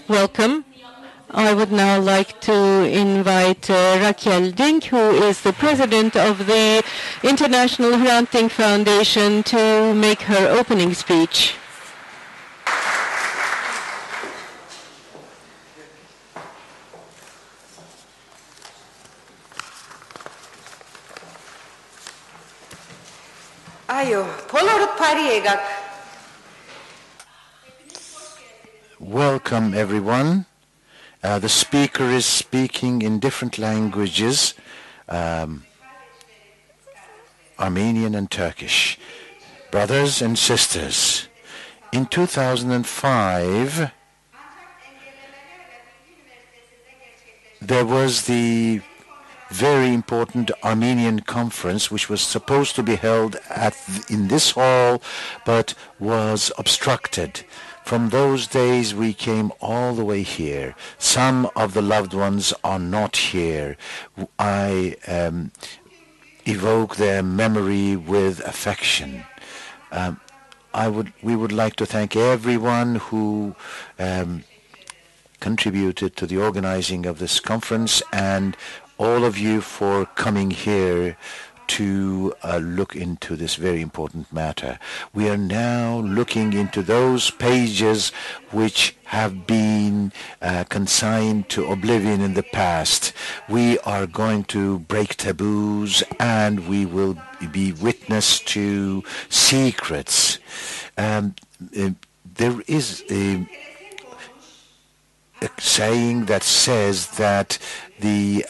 Welcome. I would now like to invite Rakel Dink, who is the president of the International Hrant Dink Foundation, to make her opening speech. Welcome, everyone. The speaker is speaking in different languages, Armenian and Turkish. Brothers and sisters, in 2005, there was the very important Armenian conference, which was supposed to be held in this hall, but was obstructed. From those days, we came all the way here. Some of the loved ones are not here. I evoke their memory with affection. We would like to thank everyone who contributed to the organizing of this conference, and all of you for coming here to look into this very important matter. We are now looking into those pages which have been consigned to oblivion in the past. We are going to break taboos, and we will be witness to secrets. There is a saying that says that the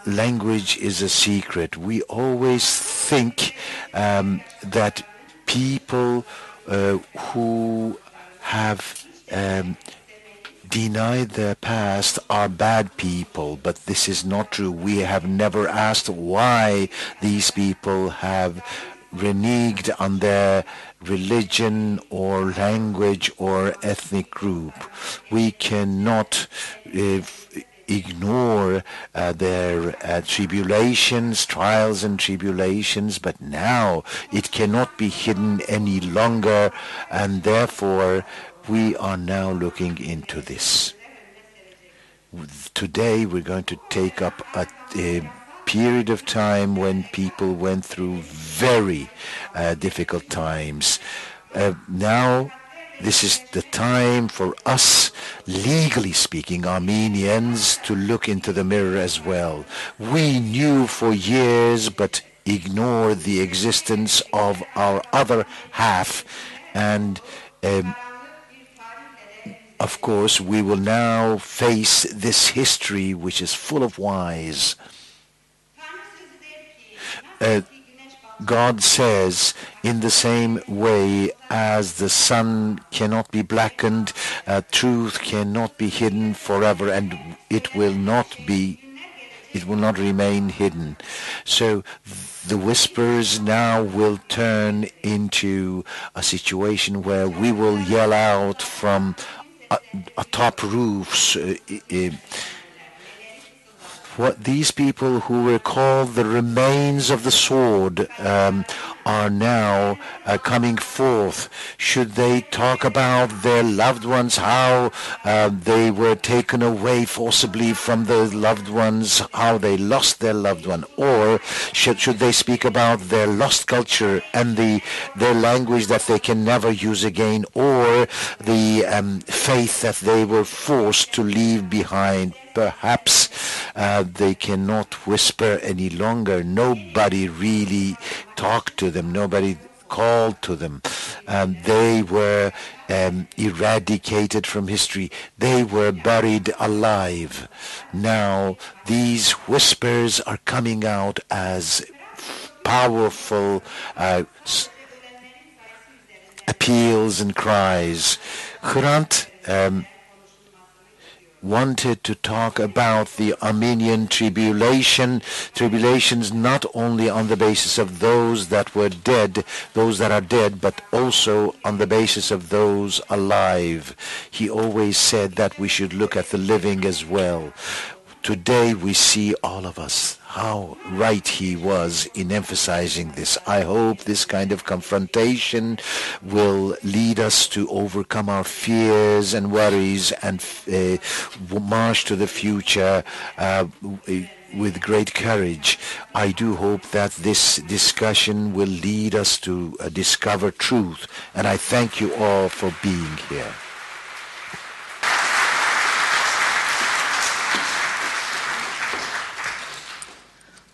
language is a secret. We always think that people who have denied their past are bad people, but this is not true. We have never asked why these people have reneged on their religion or language or ethnic group. We cannot ignore their tribulations, trials and tribulations, but now it cannot be hidden any longer, and therefore we are now looking into this. Today we're going to take up a period of time when people went through very difficult times. Now this is the time for us, legally speaking, Armenians, to look into the mirror as well. We knew for years but ignored the existence of our other half, and of course we will now face this history which is full of whys. God says, in the same way as the sun cannot be blackened, truth cannot be hidden forever, and it will not remain hidden. So the whispers now will turn into a situation where we will yell out from atop roofs. What these people who were called the remains of the sword are now coming forth. Should they talk about their loved ones, how they were taken away forcibly from the loved ones, how they lost their loved one, or should they speak about their lost culture and their language that they can never use again, or the faith that they were forced to leave behind? Perhaps they cannot whisper any longer. Nobody really talked to them. Nobody called to them. They were eradicated from history. They were buried alive. Now these whispers are coming out as powerful appeals and cries. Hrant wanted to talk about the Armenian tribulations not only on the basis of those that were dead, those that are dead, but also on the basis of those alive. He always said that we should look at the living as well. today we see all of us how right he was in emphasizing this. I hope this kind of confrontation will lead us to overcome our fears and worries and march to the future with great courage. I do hope that this discussion will lead us to discover truth, and I thank you all for being here.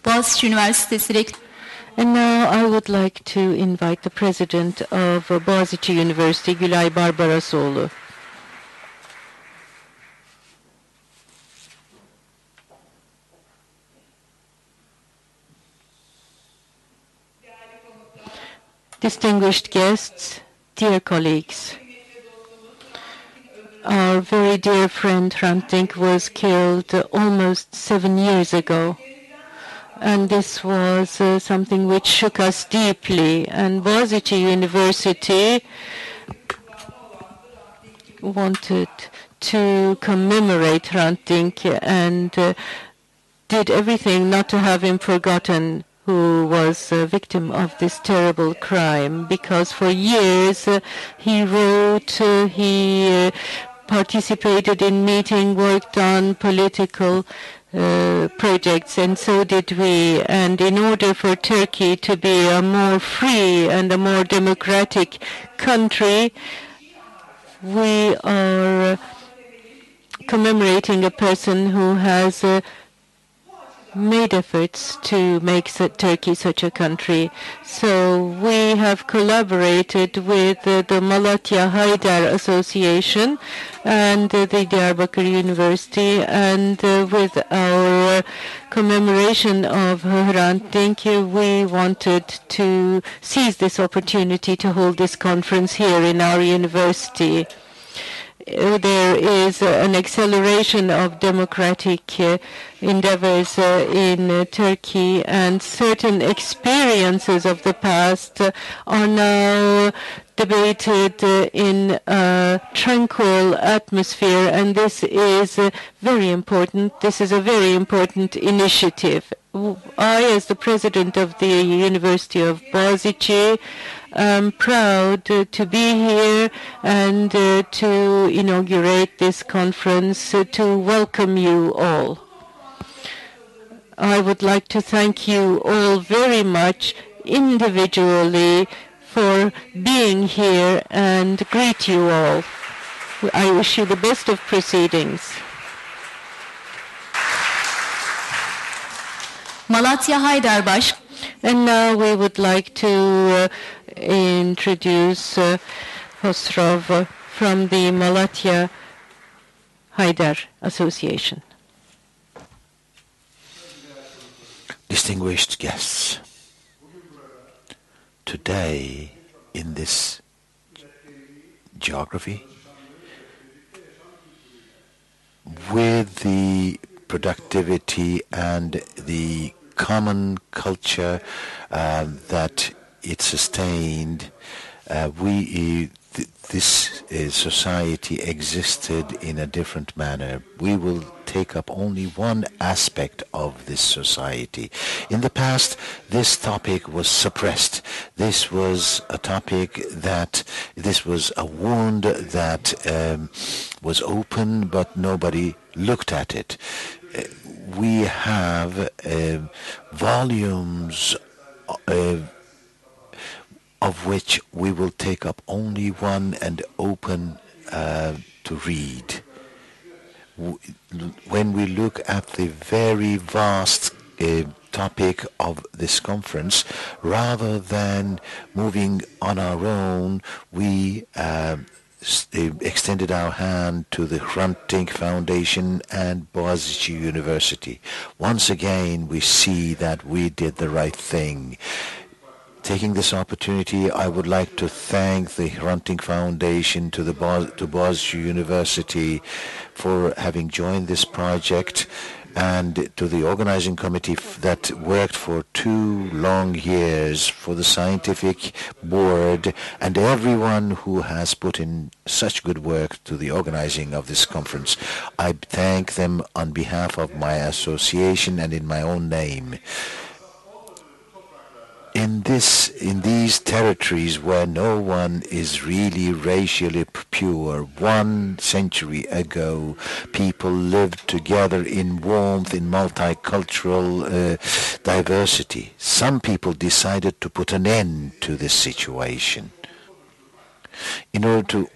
Boğaziçi Üniversitesi And now I would like to invite the president of Boğaziçi University, Gülay Barbarosoğlu. Distinguished guests, dear colleagues, our very dear friend Hrant Dink was killed almost 7 years ago. And this was something which shook us deeply. And Boğaziçi University wanted to commemorate Hrant Dink and did everything not to have him forgotten, who was a victim of this terrible crime, because for years he wrote, he participated in meetings, worked on political projects, and so did we. And in order for Turkey to be a more free and a more democratic country, we are commemorating a person who has made efforts to make Turkey such a country. So we have collaborated with the MalatyaHAYDer Association and the Diyarbakır University, and with our commemoration of Hrant Dink, we wanted to seize this opportunity to hold this conference here in our university. There is an acceleration of democratic endeavors in Turkey, and certain experiences of the past are now debated in a tranquil atmosphere, and this is very important. This is a very important initiative. I, as the president of the University of Boğaziçi, I'm proud to be here and to inaugurate this conference, to welcome you all. I would like to thank you all very much individually for being here and greet you all. I wish you the best of proceedings. MalatyaHAYDer Baş. And now we would like to introduce Hosrof from the MalatyaHAYDer Association. Distinguished guests, today in this geography, with the productivity and the common culture that it sustained, this society existed in a different manner. We will take up only one aspect of this society. In the past, this topic was suppressed. This was a topic this was a wound that was open, but nobody looked at it. We have volumes of which we will take up only one and open to read. When we look at the very vast topic of this conference, rather than moving on our own, we extended our hand to the Hrant Dink Foundation and Boğaziçi University. Once again, we see that we did the right thing. Taking this opportunity, I would like to thank the Hrant Dink Foundation to Boğaziçi University for having joined this project, and to the organizing committee that worked for 2 long years, for the scientific board, and everyone who has put in such good work to the organizing of this conference. I thank them on behalf of my association and in my own name. In these territories where no one is really racially pure, 1 century ago, people lived together in warmth, in multicultural diversity. Some people decided to put an end to this situation in order to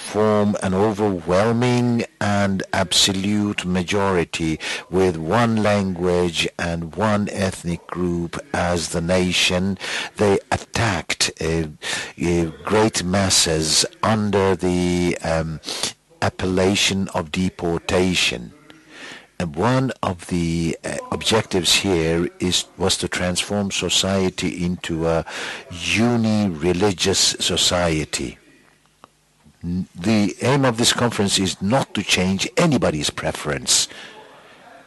form an overwhelming and absolute majority with 1 language and 1 ethnic group as the nation. They attacked great masses under the appellation of deportation. And one of the objectives here was to transform society into a uni-religious society. The aim of this conference is not to change anybody's preference.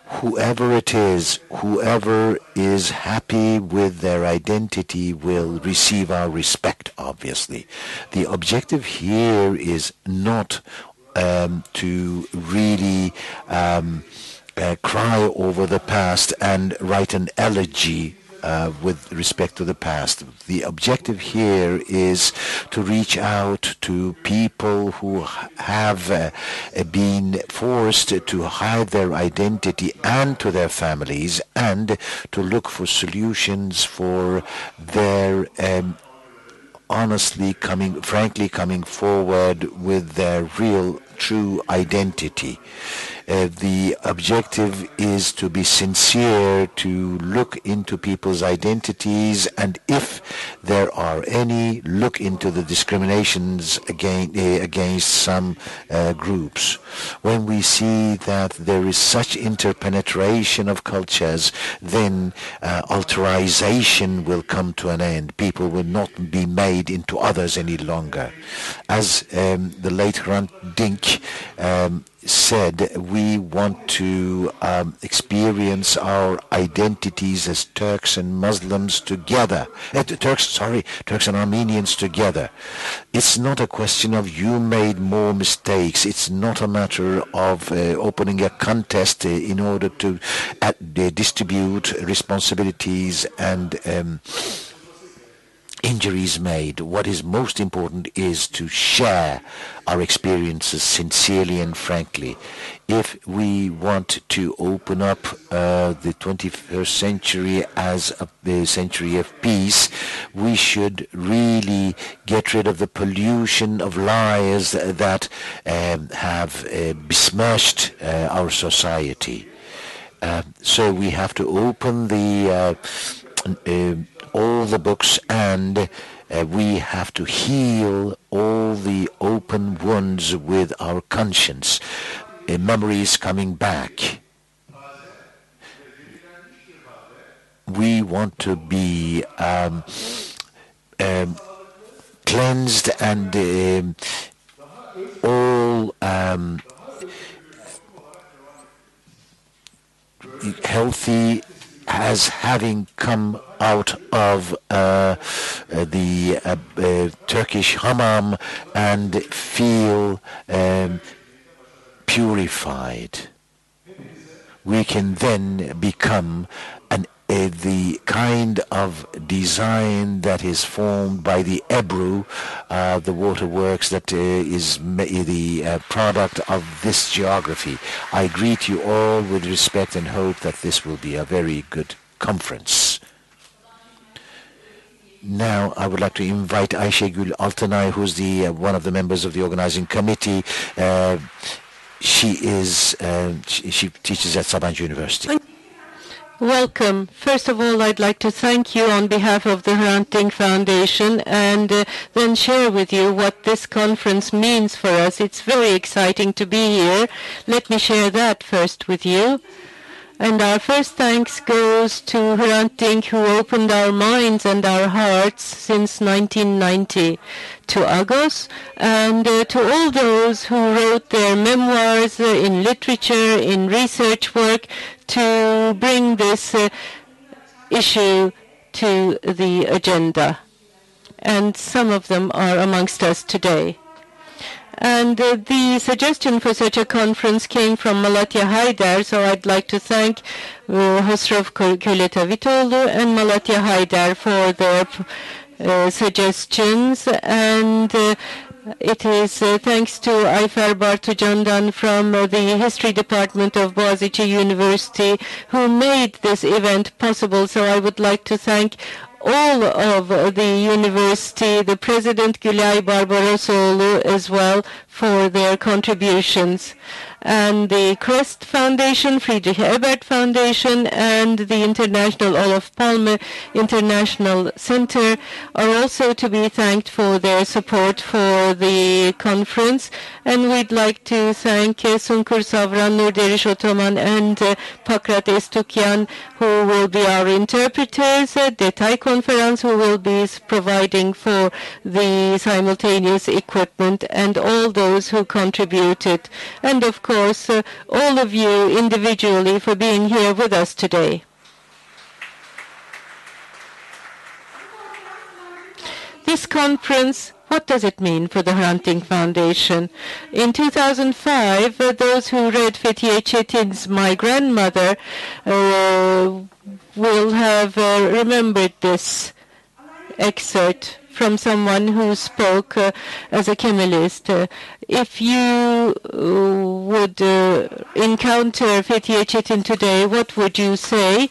Whoever it is, whoever is happy with their identity will receive our respect, obviously. The objective here is not to really cry over the past and write an elegy with respect to the past. The objective here is to reach out to people who have been forced to hide their identity, and to their families, and to look for solutions for their frankly coming forward with their real, true identity. The objective is to be sincere, to look into people's identities, and if there are any, look into the discriminations against some groups. When we see that there is such interpenetration of cultures, then alterization will come to an end. People will not be made into others any longer. As the late Hrant Dink said, we want to experience our identities as Turks and Muslims together. Turks and Armenians together. It's not a question of you made more mistakes. It's not a matter of opening a contest in order to distribute responsibilities and injuries made. What is most important is to share our experiences sincerely and frankly. If we want to open up the 21st century as a century of peace, we should really get rid of the pollution of lies that have besmirched our society. So we have to open all the books, and we have to heal all the open wounds with our conscience. Memories coming back. We want to be cleansed and all healthy as having come out of the Turkish hammam and feel purified. We can then become the kind of design that is formed by the Ebru, the waterworks that is the product of this geography. I greet you all with respect and hope that this will be a very good conference. Now I would like to invite Ayşe Altınay, who's one of the members of the organizing committee. She teaches at Sabancı University. Welcome. First of all, I'd like to thank you on behalf of the Hrant Dink Foundation, and then share with you what this conference means for us. It's very exciting to be here. Let me share that first with you. And our first thanks goes to Hrant Dink, who opened our minds and our hearts since 1990, to Agos, and to all those who wrote their memoirs in literature, in research work, to bring this issue to the agenda. And some of them are amongst us today. And the suggestion for such a conference came from MalatyaHAYDer, so I'd like to thank Hosrof, Köletavitoğlu, and MalatyaHAYDer for their suggestions. And it is thanks to Ayfer Bartucandan from the History Department of Boğaziçi University who made this event possible. So I would like to thank all of the university, the President Gülay, Barbarosoğlu as well, for their contributions. And the Chrest Foundation, Friedrich Ebert Foundation, and the International Olof Palme International Center are also to be thanked for their support for the conference. And we'd like to thank Sunkur Savran, Nurderiş Otoman, and Pakrat Estukyan, who will be our interpreters, Detay Konferans, who will be providing for the simultaneous equipment, and all those who contributed. And of course, all of you individually for being here with us today. This conference, what does it mean for the Hrant Dink Foundation? In 2005, those who read Fethiye Çetin's My Grandmother will have remembered this excerpt from someone who spoke as a Kemalist. If you would encounter Fethiye Çetin today, what would you say?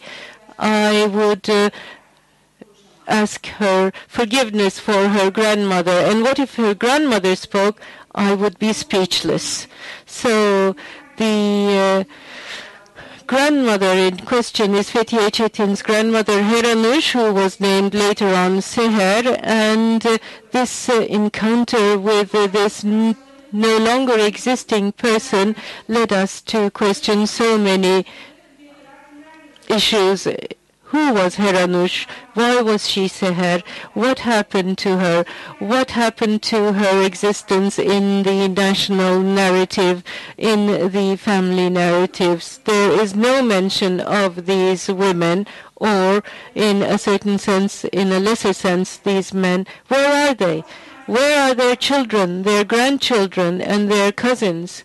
I would ask her forgiveness for her grandmother. And what if her grandmother spoke? I would be speechless. So the grandmother in question is Fethiye Çetin's grandmother Heranush, who was named later on Seher, and this encounter with this no longer existing person led us to question so many issues. Who was Heranush? Why was she Seher? What happened to her? What happened to her existence in the national narrative, in the family narratives? There is no mention of these women, or in a certain sense, in a lesser sense, these men. Where are they? Where are their children, their grandchildren, and their cousins?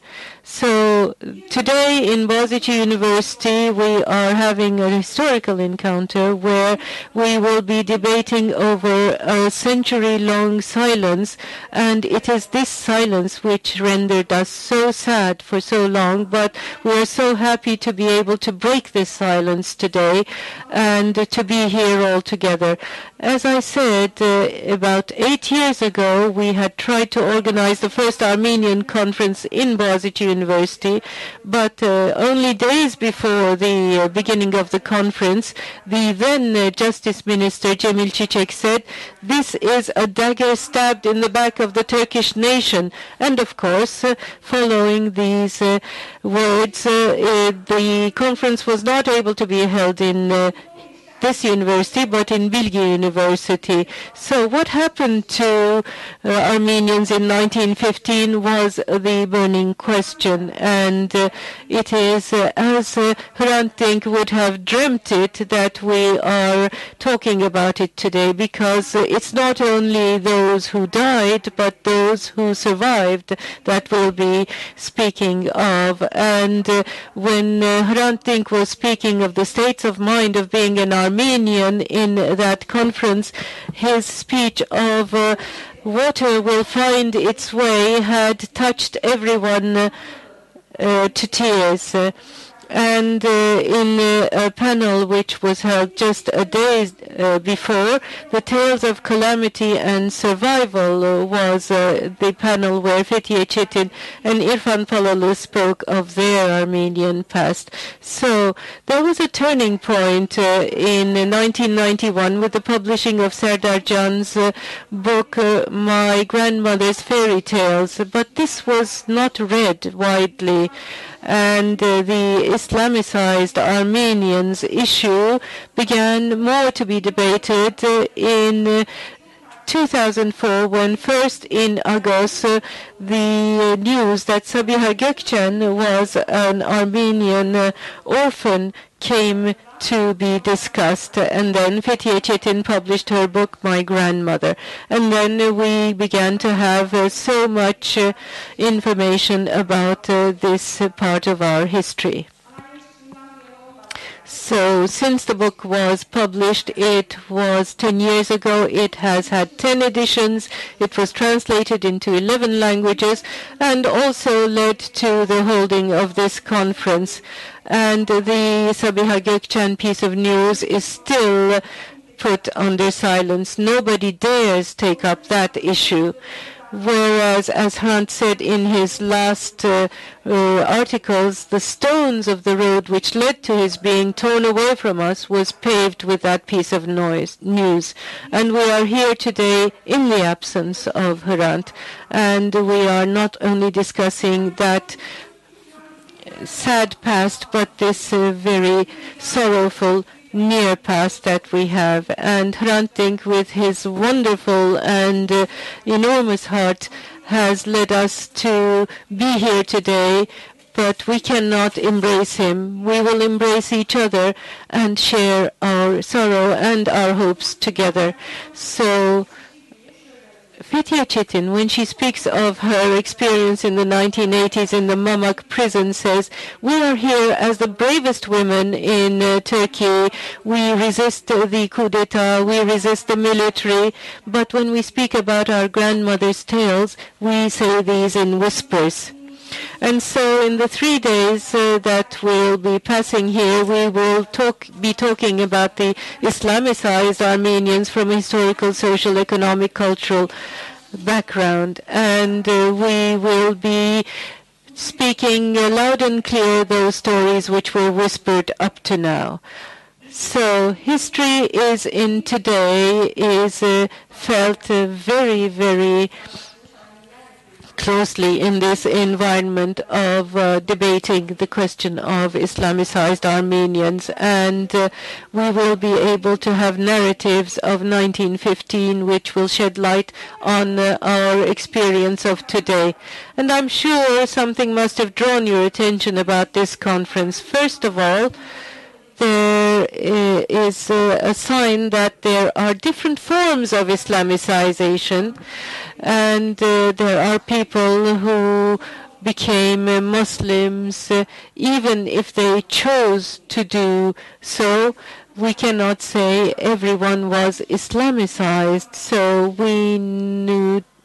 So today in Boğaziçi University we are having a historical encounter where we will be debating over a century-long silence, and it is this silence which rendered us so sad for so long, but we are so happy to be able to break this silence today and to be here all together. As I said, about 8 years ago we had tried to organize the first Armenian conference in Boğaziçi University, but only days before the beginning of the conference, the then Justice Minister Cemil Çiçek said, "This is a dagger stabbed in the back of the Turkish nation." And of course, following these words, the conference was not able to be held in this university, but in Bilgi University. So what happened to Armenians in 1915 was the burning question, and it is as Hrant Dink would have dreamt it that we are talking about it today, because it's not only those who died, but those who survived that we'll be speaking of. And when Hrant Dink was speaking of the states of mind of being an Armenian in that conference, his speech of water will find its way had touched everyone to tears. And in a panel which was held just a day before, the Tales of Calamity and Survival was the panel where Fethiye Çetin and İrfan Palalı spoke of their Armenian past. So there was a turning point in 1991 with the publishing of Serdar Can's book, My Grandmother's Fairy Tales, but this was not read widely. And the Islamicized Armenians issue began more to be debated in 2004, when first in August the news that Sabiha Gökçen was an Armenian orphan came to be discussed, and then Fethiye Çetin published her book My Grandmother, and then we began to have so much information about this part of our history. So since the book was published, it was 10 years ago. It has had 10 editions. It was translated into 11 languages and also led to the holding of this conference. And the Sabiha Gökçen piece of news is still put under silence. Nobody dares take up that issue. Whereas, as Hrant said in his last articles, the stones of the road which led to his being torn away from us was paved with that piece of news. And we are here today in the absence of Hrant. And we are not only discussing that sad past, but this very sorrowful near past that we have. And Hrant Dink, with his wonderful and enormous heart, has led us to be here today, but we cannot embrace him. We will embrace each other and share our sorrow and our hopes together. So Fethiye Çetin, when she speaks of her experience in the 1980s in the Mamak prison, says, "We are here as the bravest women in Turkey. We resist the coup d'etat, we resist the military, but when we speak about our grandmother's tales, we say these in whispers." And so in the 3 days that we'll be passing here, we will be talking about the Islamicized Armenians from a historical, social, economic, cultural background. And we will be speaking loud and clear those stories which were whispered up to now. So history is in today, is felt very, very closely in this environment of debating the question of Islamicized Armenians, and we will be able to have narratives of 1915 which will shed light on our experience of today. And I'm sure something must have drawn your attention about this conference. First of all, there is a sign that there are different forms of Islamicization, and there are people who became Muslims even if they chose to do so. We cannot say everyone was Islamicized, so we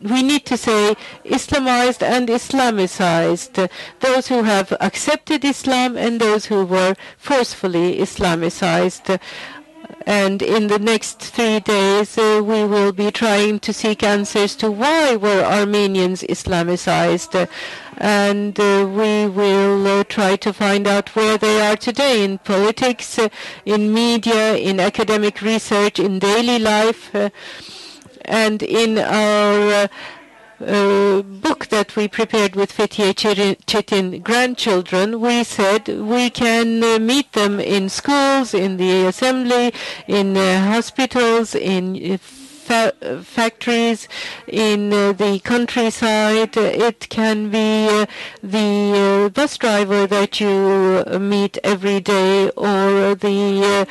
need to say Islamized and Islamicized, those who have accepted Islam and those who were forcefully Islamicized. And in the next 3 days, we will be trying to seek answers to why were Armenians Islamicized. And we will try to find out where they are today in politics, in media, in academic research, in daily life. And in our book that we prepared with Fethiye Çetin grandchildren, we said we can meet them in schools, in the assembly, in hospitals, in factories, in the countryside. It can be the bus driver that you meet every day, or the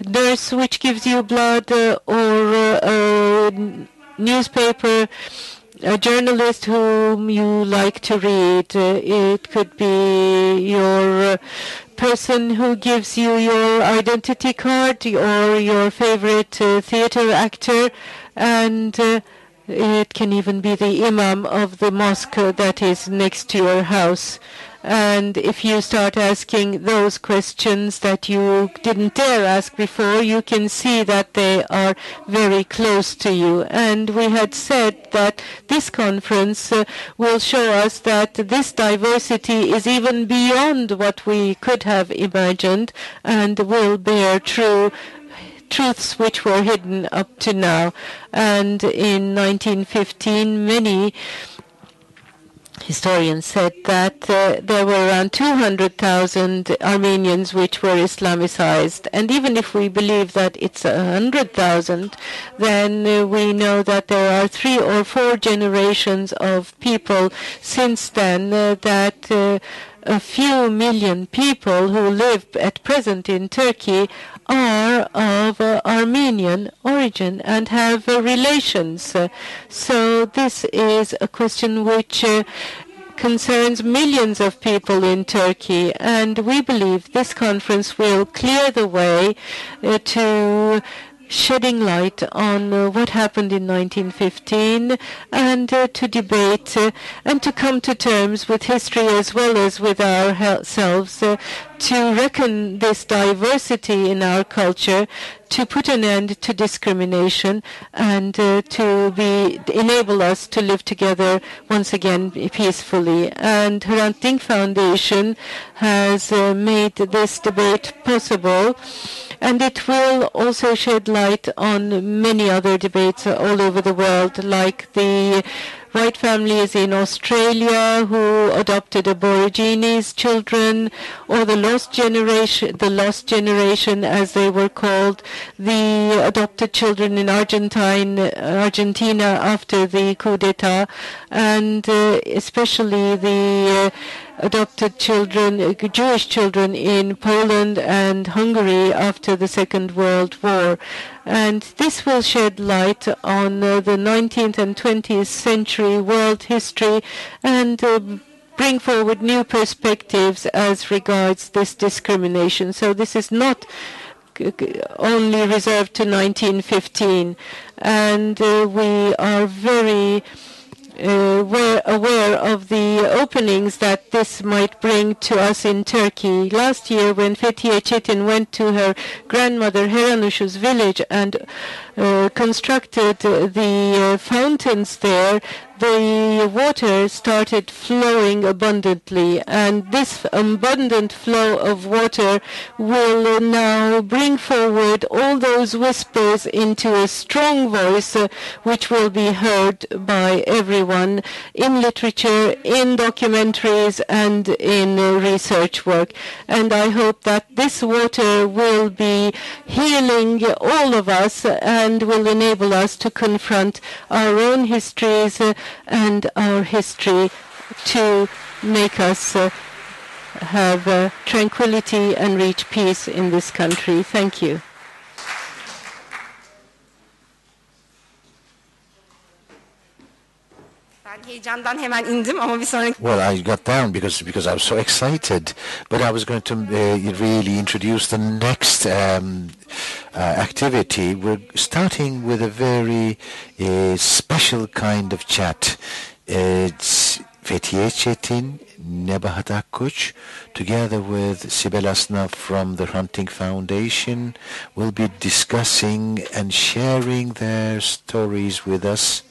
nurse which gives you blood, or a newspaper, a journalist whom you like to read. It could be your person who gives you your identity card, or your favorite theater actor, and it can even be the imam of the mosque that is next to your house. And if you start asking those questions that you didn't dare ask before, you can see that they are very close to you. And we had said that this conference will show us that this diversity is even beyond what we could have imagined, and will bear truths which were hidden up to now. And in 1915, many historians said that there were around 200,000 Armenians which were Islamicized. And even if we believe that it's 100,000, then we know that there are 3 or 4 generations of people since then that a few million people who live at present in Turkey are of Armenian origin and have relations. So this is a question which concerns millions of people in Turkey, and we believe this conference will clear the way to shedding light on what happened in 1915 and to debate and to come to terms with history as well as with ourselves, to reckon this diversity in our culture, to put an end to discrimination and to enable us to live together once again peacefully. And Hrant Dink Foundation has made this debate possible, and it will also shed light on many other debates all over the world, like the white families in Australia who adopted Aborigines children, or the lost generation as they were called, the adopted children in Argentina after the coup d'etat, and especially the adopted children, Jewish children in Poland and Hungary after the Second World War. And this will shed light on the 19th and 20th century world history and bring forward new perspectives as regards this discrimination. So this is not only reserved to 1915. And we are very aware of the openings that this might bring to us in Turkey. Last year, when Fethiye Çetin went to her grandmother Heranuş's village and constructed the fountains there, the water started flowing abundantly, and this abundant flow of water will now bring forward all those whispers into a strong voice which will be heard by everyone in literature, in documentaries, and in research work. And I hope that this water will be healing all of us and will enable us to confront our own histories and our history to make us have tranquility and reach peace in this country. Thank you. Well, I got down because I was so excited, but I was going to really introduce the next activity. We're starting with a very special kind of chat. It's Fethiye Çetin, Nebahat Akkoç, together with Sibel Asna from the Hrant Dink Foundation, will be discussing and sharing their stories with us,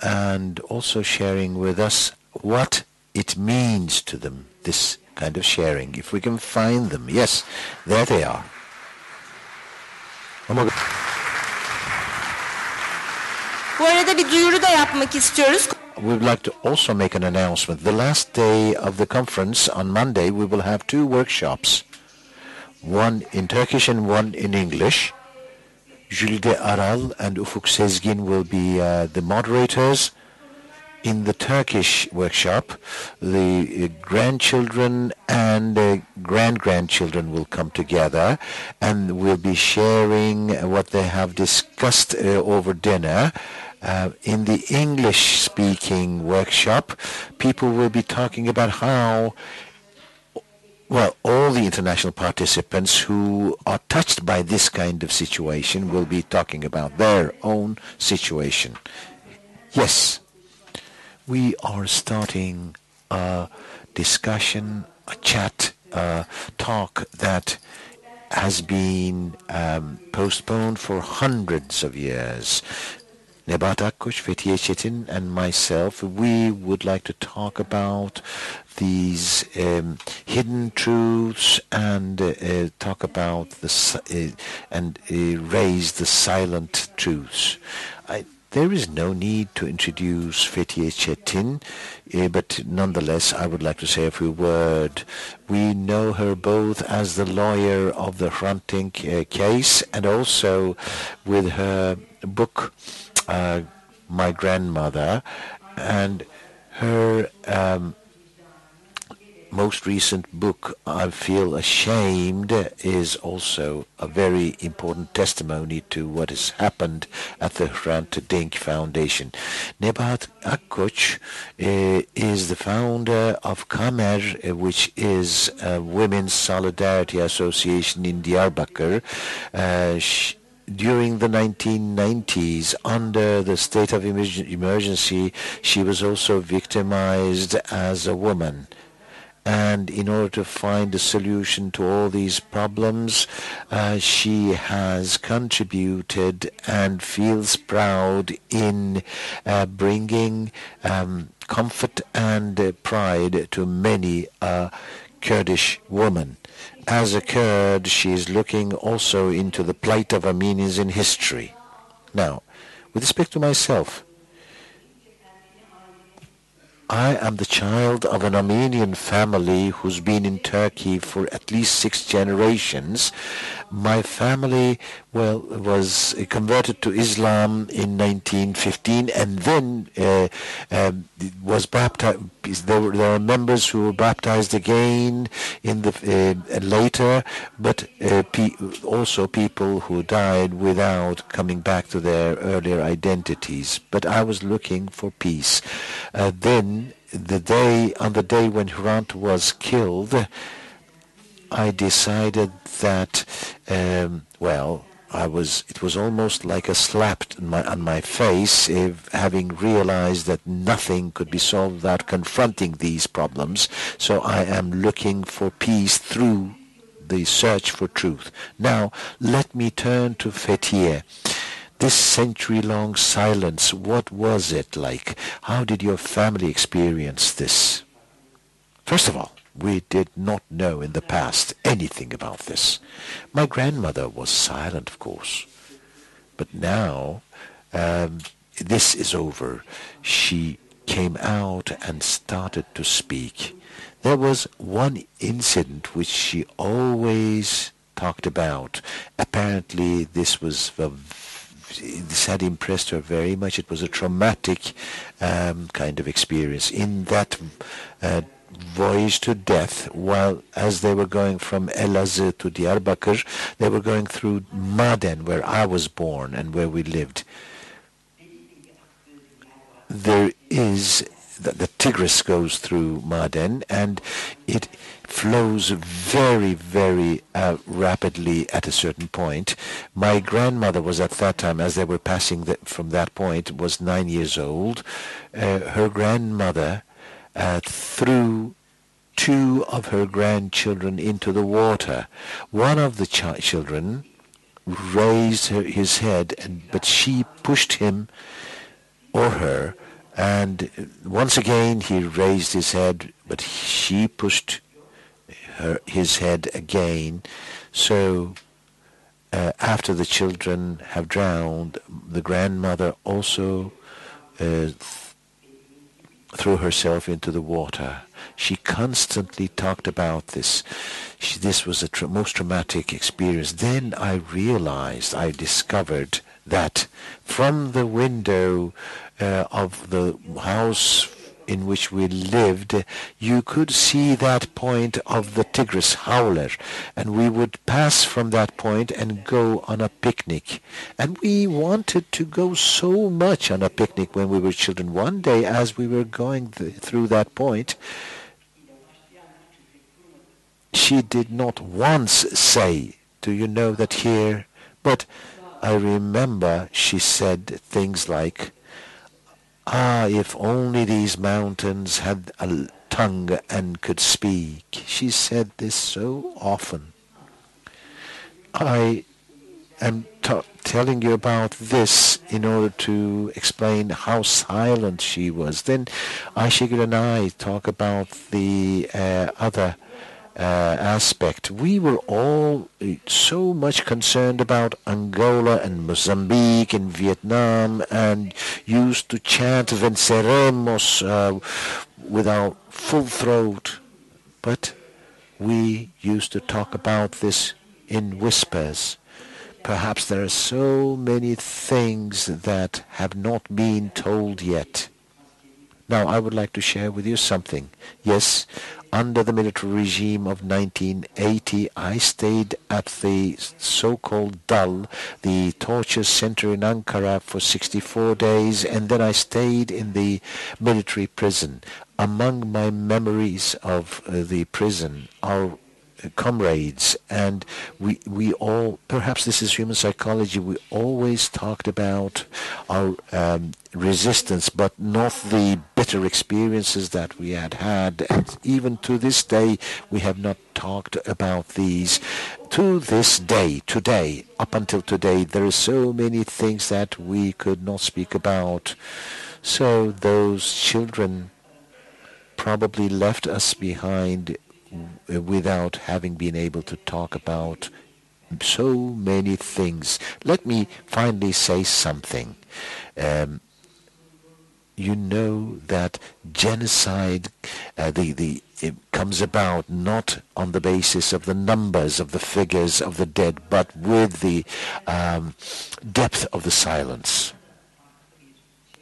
and also sharing with us what it means to them, this kind of sharing, if we can find them. Yes, there they are. Bu arada bir duyuru da yapmak istiyoruz. We would like to also make an announcement. The last day of the conference, on Monday, we will have 2 workshops, one in Turkish and one in English. Jülide Aral and Ufuk Sezgin will be the moderators. In the Turkish workshop, the grandchildren and grand-grandchildren will come together and will be sharing what they have discussed over dinner. In the English-speaking workshop, people will be talking about how, well, all the international participants who are touched by this kind of situation will be talking about their own situation. Yes, we are starting a discussion, a chat, a talk that has been postponed for hundreds of years. Nebahat Akkoç, Fethiye Çetin, and myself, we would like to talk about these hidden truths and talk about and raise the silent truths. There is no need to introduce Fethiye Çetin, but nonetheless I would like to say a few words. We know her both as the lawyer of the Hrant Dink case and also with her book, My Grandmother, and her most recent book, I Feel Ashamed, is also a very important testimony to what has happened at the Hrant Dink Foundation. Nebahat Akkoç is the founder of Kamer, which is a Women's Solidarity Association in Diyarbakır. During the 1990s, under the state of emergency, she was also victimized as a woman. And in order to find a solution to all these problems, she has contributed and feels proud in bringing comfort and pride to many Kurdish women. As a Kurd, she is looking also into the plight of Armenians in history. Now, with respect to myself, I am the child of an Armenian family who's been in Turkey for at least 6 generations. My family, was converted to Islam in 1915 and then was baptized. There are members who were baptized again in the later, but also people who died without coming back to their earlier identities. But I was looking for peace. Then on the day when Hrant was killed, I decided that, it was almost like a slap on my face, having realized that nothing could be solved without confronting these problems. So I am looking for peace through the search for truth. Now, let me turn to Fethiye. This century-long silence, what was it like? How did your family experience this? First of all, we did not know in the past anything about this. My grandmother was silent, of course. But now, this is over. She came out and started to speak. There was one incident which she always talked about. Apparently, this had impressed her very much. It was a traumatic kind of experience. In that voyage to death, as they were going from Elazığ to Diyarbakır, they were going through Maden, where I was born and where we lived. There is the Tigris goes through Maden, and it flows very, very rapidly at a certain point. My grandmother was at that time, as they were passing from that point, was 9 years old. Her grandmother threw 2 of her grandchildren into the water. One of the children raised his head, but she pushed him or her, and once again he raised his head, but she pushed his head again. So after the children have drowned, the grandmother also threw herself into the water. She constantly talked about this. This was a most traumatic experience. Then I discovered that from the window of the house in which we lived, you could see that point of the Tigris howler, and we would pass from that point and go on a picnic. And we wanted to go so much on a picnic when we were children. One day, as we were going through that point, she did not once say, "Do you know that here?" But I remember she said things like, if only these mountains had a tongue and could speak. She said this so often. I am telling you about this in order to explain how silent she was. Then Ayşe and I talk about the other aspect. We were all so much concerned about Angola and Mozambique and Vietnam, and used to chant Venceremos with our full throat. But we used to talk about this in whispers. Perhaps there are so many things that have not been told yet. Now, I would like to share with you something. Yes, under the military regime of 1980, I stayed at the so-called DAL, the torture center in Ankara, for 64 days, and then I stayed in the military prison. Among my memories of the prison are comrades, and we all, perhaps this is human psychology, we always talked about our resistance, but not the bitter experiences that we had. And even to this day, we have not talked about these. To this day, today, up until today, there are so many things that we could not speak about. So those children probably left us behind without having been able to talk about so many things. Let me finally say something. You know that genocide it comes about not on the basis of the numbers, of the figures of the dead, but with the depth of the silence.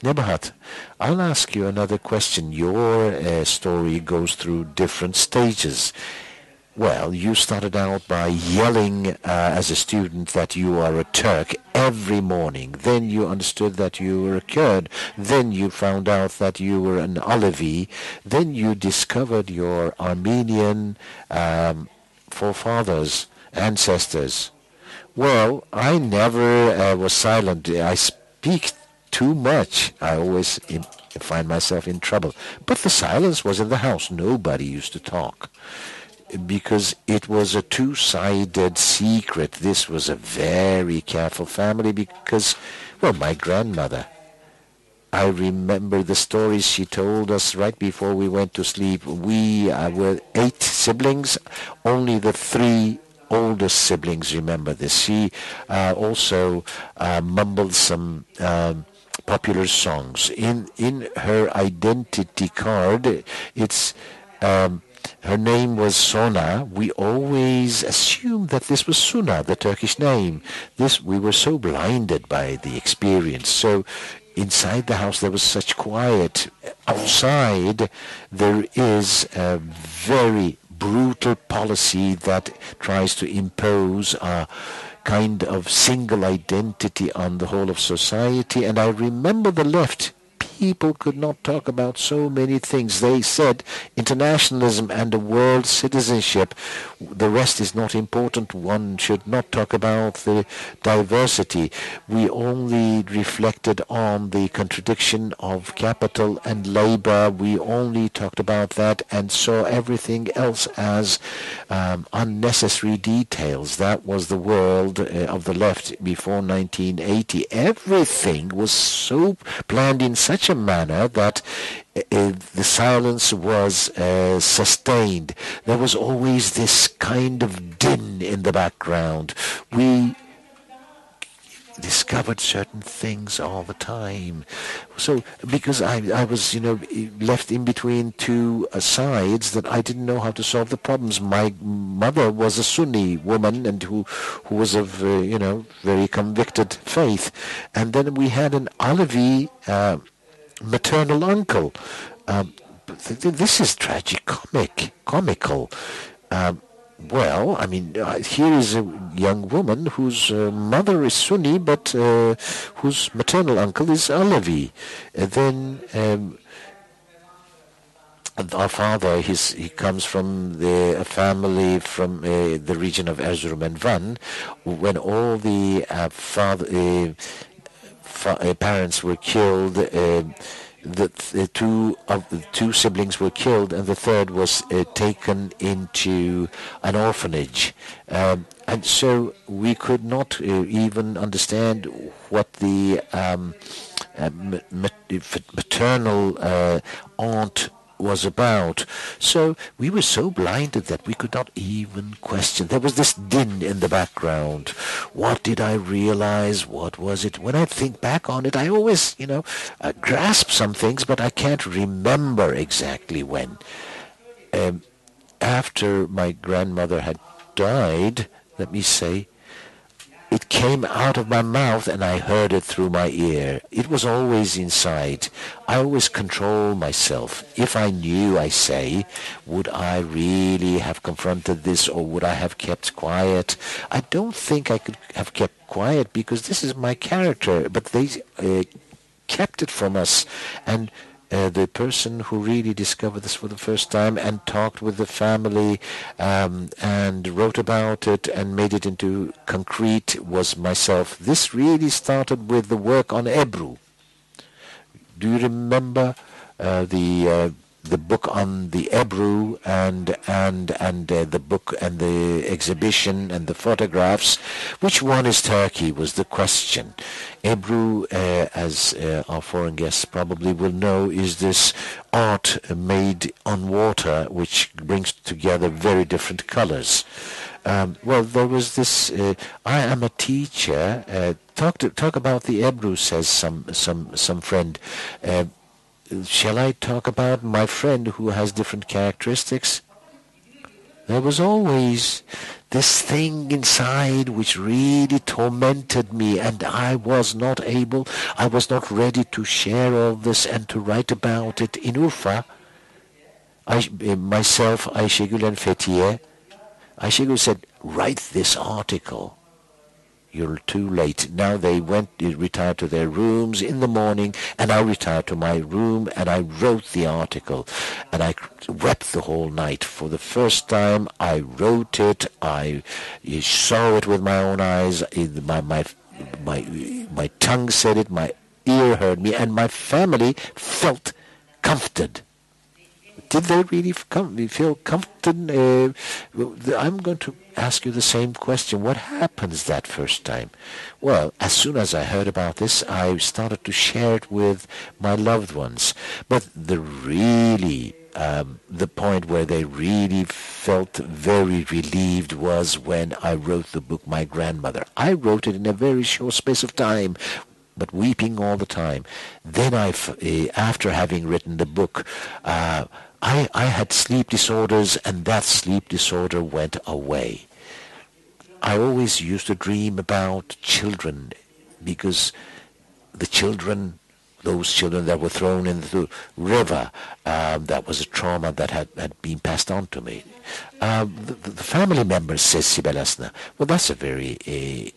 Nebahat, I'll ask you another question. Your story goes through different stages. Well, you started out by yelling as a student that you are a Turk every morning. Then you understood that you were a Kurd. Then you found out that you were an Alevi. Then you discovered your Armenian forefathers, ancestors. Well, I never was silent. I speak too much. I always find myself in trouble. But the silence was in the house. Nobody used to talk, because it was a two-sided secret. This was a very careful family because, well, my grandmother, I remember the stories she told us right before we went to sleep. We were 8 siblings. Only the 3 oldest siblings remember this. She also mumbled some popular songs. In her identity card, it's her name was Sona. We always assumed that this was Suna, the Turkish name. We were so blinded by the experience. So inside the house there was such quiet. Outside there is a very brutal policy that tries to impose a kind of single identity on the whole of society. And I remember the left, people could not talk about so many things. They said internationalism and a world citizenship, the rest is not important. One should not talk about the diversity. We only reflected on the contradiction of capital and labor. We only talked about that and saw everything else as unnecessary details. That was the world of the left before 1980. Everything was so planned in such a manner that the silence was sustained. There was always this kind of din in the background. We discovered certain things all the time. So because I was, left in between two sides, that I didn't know how to solve the problems. My mother was a Sunni woman and who was of, very convicted faith. And then we had an Alevi maternal uncle. This is comical. Well, I mean, here is a young woman whose mother is Sunni, but whose maternal uncle is Alevi. Then our father, he comes from a family from the region of Erzurum and Van. When all the parents were killed, the two siblings were killed, and the third was taken into an orphanage. And so we could not even understand what the maternal aunt was about. So we were so blinded that we could not even question. There was this din in the background. What did I realize? What was it? When I think back on it, I always, grasp some things, but I can't remember exactly when. After my grandmother had died, let me say, it came out of my mouth and I heard it through my ear. It was always inside. I always control myself. If I knew, I say, would I really have confronted this or would I have kept quiet? I don't think I could have kept quiet because this is my character, but they kept it from us. And the person who really discovered this for the first time and talked with the family and wrote about it and made it into concrete was myself. This really started with the work on Ebru. Do you remember the book on the Ebru and the book and the exhibition and the photographs? Which one is Turkey was the question. Ebru, as our foreign guests probably will know, is this art made on water which brings together very different colors. Well, there was this, I am a teacher, talk about the Ebru, says some friend. Shall I talk about my friend who has different characteristics? There was always this thing inside which really tormented me, and I was not ready to share all this and to write about it in Urfa. Myself, Ayşe and Fethiye. Ayşe said, write this article. You're too late. Now they retired to their rooms in the morning, and I retired to my room, and I wrote the article. And I wept the whole night. For the first time, I wrote it. I saw it with my own eyes. My tongue said it, my ear heard me, and my family felt comforted. Did they really feel comforted? I'm going to ask you the same question. What happens that first time? Well, as soon as I heard about this, I started to share it with my loved ones. But the point where they really felt very relieved was when I wrote the book, My Grandmother. I wrote it in a very short space of time, but weeping all the time. Then after having written the book, I had sleep disorders, and that sleep disorder went away. I always used to dream about children, because those children that were thrown into the river, that was a trauma that had been passed on to me. The family members, says Sibel Asna. Well, that's a very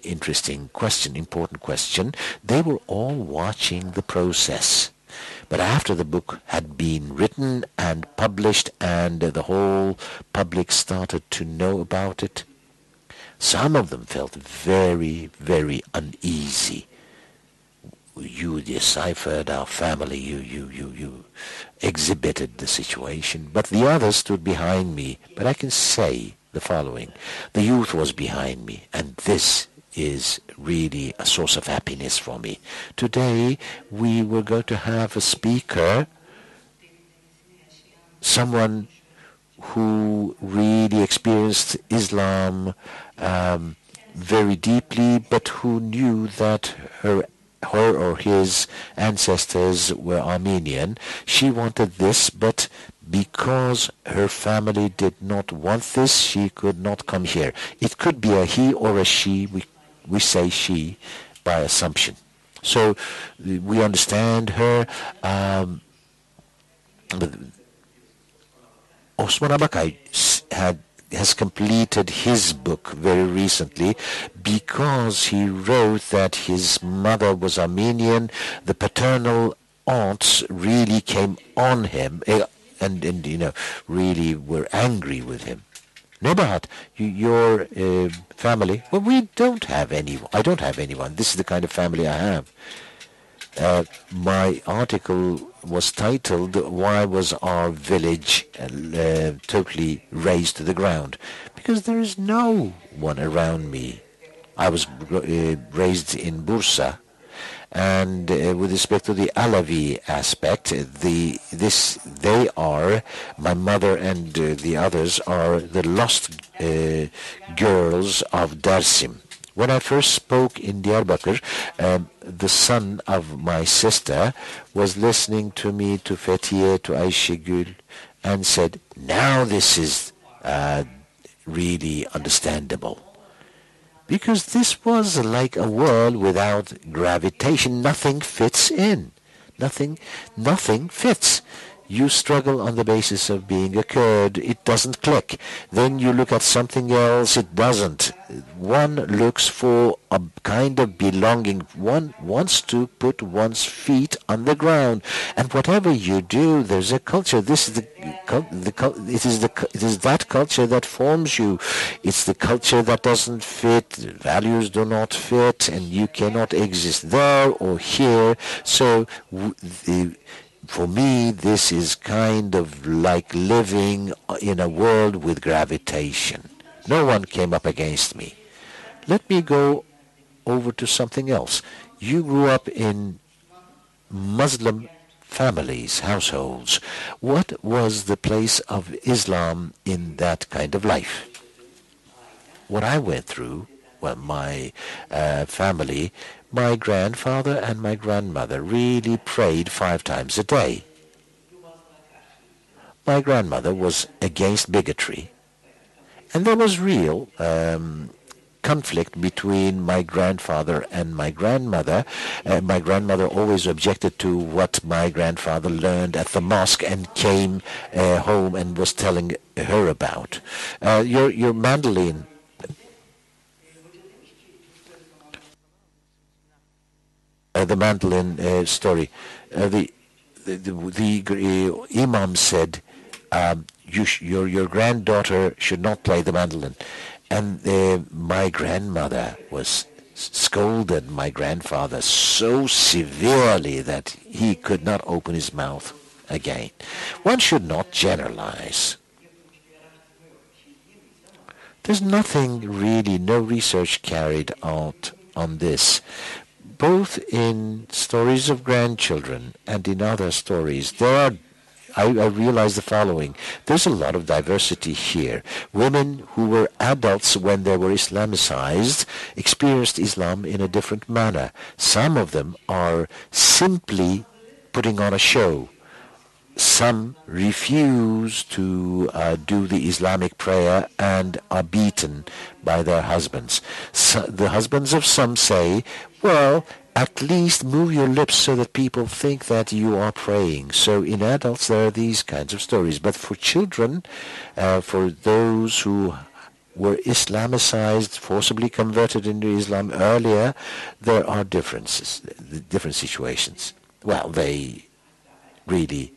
interesting question, important question. They were all watching the process. But after the book had been written and published and the whole public started to know about it, some of them felt very, very uneasy. You deciphered our family, you exhibited the situation, but the others stood behind me. But I can say the following: the youth was behind me, and this is really a source of happiness for me. Today we were going to have a speaker, someone who really experienced Islam very deeply, but who knew that her or his ancestors were Armenian. She wanted this, but because her family did not want this, she could not come here. It could be a he or a she. We say she by assumption. So we understand her. Osman Abakay has completed his book very recently because he wrote that his mother was Armenian. The paternal aunts really came on him and really were angry with him. Nebahat, your family? Well, we don't have anyone. I don't have anyone. This is the kind of family I have. My article was titled, Why Was Our Village Totally Razed to the Ground? Because there is no one around me. I was raised in Bursa, And with respect to the Alavi aspect, they are, my mother and the others are the lost girls of Dersim. When I first spoke in Diyarbakır, the son of my sister was listening to me, to Fethiye, to Ayşe, and said, now this is really understandable. Because this was like a world without gravitation. Nothing fits in. Nothing fits. You struggle on the basis of being a Kurd. It doesn't click. Then you look at something else. It doesn't. One looks for a kind of belonging. One wants to put one's feet on the ground. And whatever you do, there's a culture. This is it is that culture that forms you. It's the culture that doesn't fit. Values do not fit, and you cannot exist there or here. So for me, this is kind of like living in a world with gravitation. No one came up against me. Let me go over to something else. You grew up in Muslim families, households. What was the place of Islam in that kind of life? What I went through, well, my family, my grandfather and my grandmother really prayed 5 times a day. My grandmother was against bigotry, and there was real conflict between my grandfather and my grandmother. My grandmother always objected to what my grandfather learned at the mosque and came home and was telling her about. Your mandolin. The mandolin story. The imam said, your granddaughter should not play the mandolin. And my grandmother was scolded my grandfather so severely that he could not open his mouth again. One should not generalize. There's nothing really, no research carried out on this. Both in stories of grandchildren and in other stories, I realize the following. There's a lot of diversity here. Women who were adults when they were Islamicized experienced Islam in a different manner. Some of them are simply putting on a show. Some refuse to do the Islamic prayer and are beaten by their husbands. So the husbands of some say, well, at least move your lips so that people think that you are praying. So in adults there are these kinds of stories. But for children, for those who were Islamicized, forcibly converted into Islam earlier, there are differences, different situations. Well, they really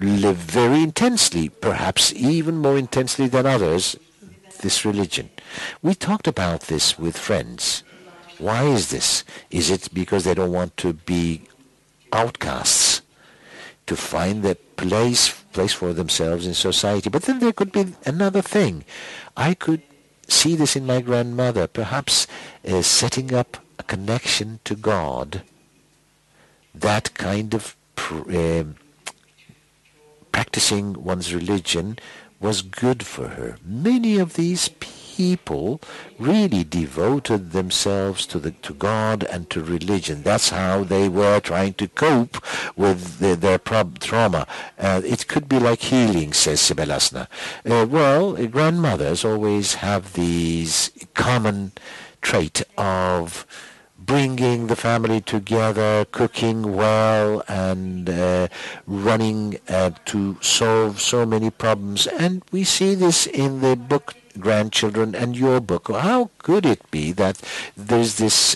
live very intensely, perhaps even more intensely than others, this religion. We talked about this with friends. Why is this? Is it because they don't want to be outcasts, to find their place for themselves in society? But then there could be another thing. I could see this in my grandmother, perhaps setting up a connection to God. That kind of practicing one's religion was good for her. Many of these people really devoted themselves to God and to religion. That's how they were trying to cope with their trauma. It could be like healing, says Sibel Asna. Grandmothers always have these common trait of bringing the family together, cooking well, and running to solve so many problems. And we see this in the book Grandchildren and your book. How could it be that there's this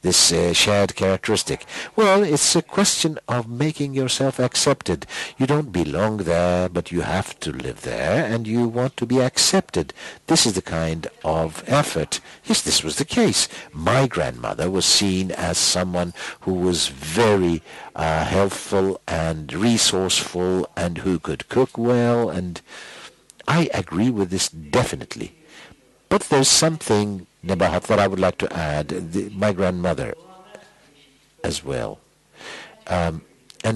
this shared characteristic? Well, it's a question of making yourself accepted. You don't belong there, but you have to live there, and you want to be accepted. This is the kind of effort. Yes, this was the case. My grandmother was seen as someone who was very helpful and resourceful and who could cook well, and I agree with this definitely. But there's something, Nebahat, that I would like to add. My grandmother as well. And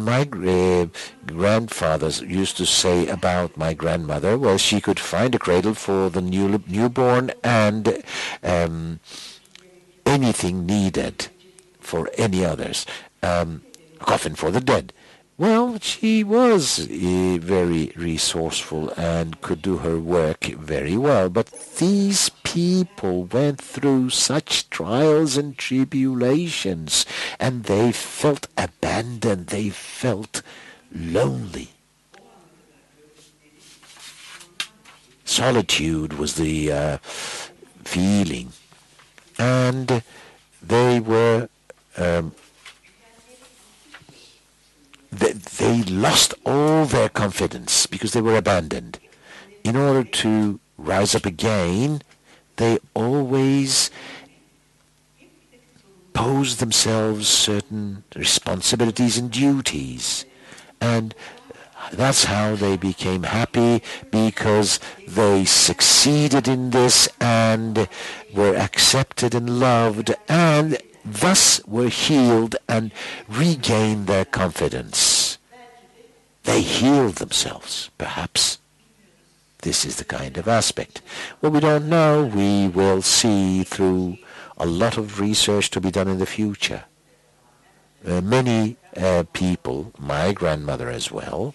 my grandfathers used to say about my grandmother, well, she could find a cradle for the newborn and anything needed for any others, a coffin for the dead. Well, she was very resourceful and could do her work very well, but these people went through such trials and tribulations, and they felt abandoned, they felt lonely. Solitude was the feeling, and they were they lost all their confidence because they were abandoned. In order to rise up again, they always posed themselves certain responsibilities and duties. And that's how they became happy, because they succeeded in this and were accepted and loved, and thus were healed and regained their confidence. They healed themselves, perhaps. This is the kind of aspect. Well, we don't know. We will see through a lot of research to be done in the future. Many people, my grandmother as well,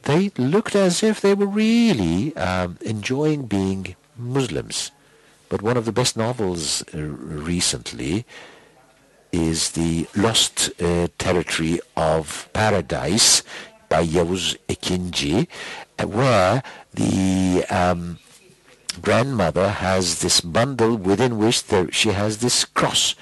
they looked as if they were really enjoying being Muslims. But one of the best novels recently is The Lost Territory of Paradise by Yavuz Ekinci, where the grandmother has this bundle within which she has this cross.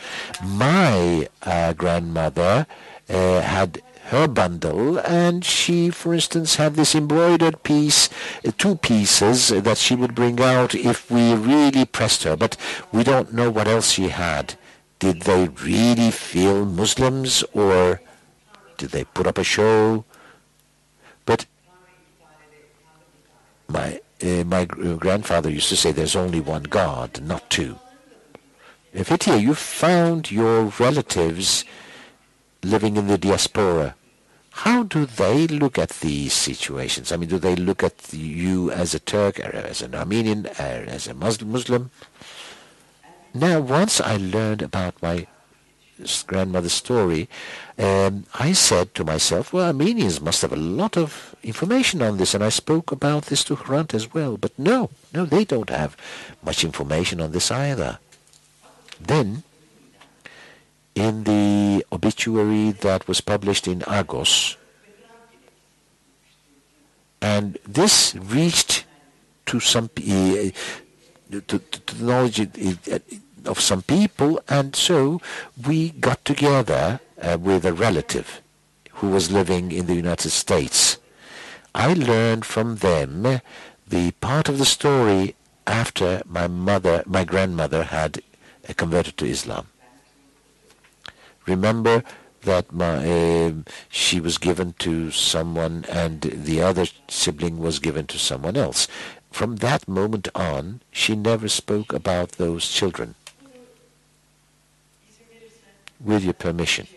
My grandmother had her bundle, and she, for instance, had this embroidered piece, 2 pieces that she would bring out if we really pressed her, but we don't know what else she had. Did they really feel Muslims, or did they put up a show? But my grandfather used to say there's only one God, not two. Fethiye, you found your relatives living in the diaspora. How do they look at these situations? I mean, do they look at you as a Turk, or as an Armenian, or as a Muslim? Now, once I learned about my grandmother's story, I said to myself, well, Armenians must have a lot of information on this, and I spoke about this to Hrant as well. But no, they don't have much information on this either. Then, in the obituary that was published in Agos, and this reached to some to the knowledge of some people, and so we got together with a relative who was living in the United States. I learned from them the part of the story after my grandmother had converted to Islam. Remember that she was given to someone and the other sibling was given to someone else. From that moment on, she never spoke about those children. With your permission,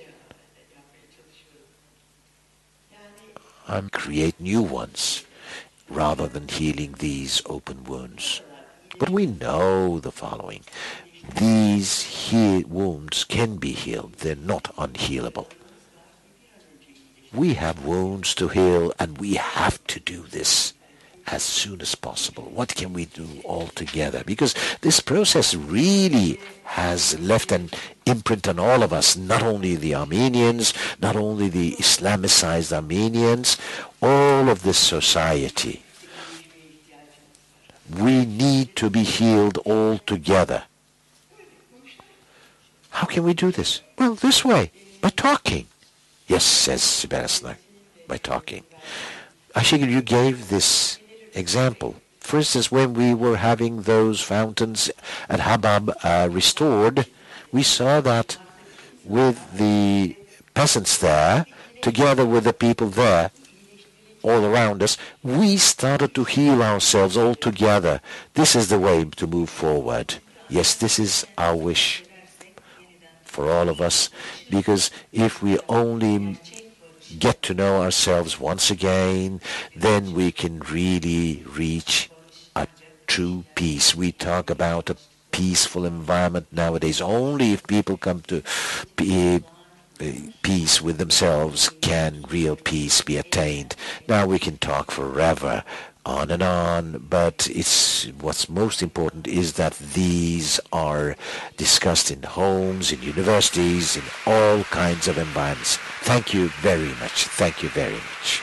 I create new ones rather than healing these open wounds. But we know the following. These wounds can be healed. They're not unhealable. We have wounds to heal, and we have to do this as soon as possible. What can we do all together? Because this process really has left an imprint on all of us, not only the Armenians, not only the Islamicized Armenians, all of this society. We need to be healed all together. How can we do this? Well, this way, by talking. Yes, says Sibel Asna, by talking. Ayşe, you gave this example. For instance, when we were having those fountains at Habab restored, we saw that with the peasants there, together with the people there, all around us, we started to heal ourselves all together. This is the way to move forward. Yes, this is our wish for all of us, because if we only get to know ourselves once again, then we can really reach a true peace. We talk about a peaceful environment nowadays. Only if people come to peace with themselves can real peace be attained. Now we can talk forever on and on, but what's most important is that these are discussed in homes, in universities, in all kinds of environments. Thank you very much. Thank you very much.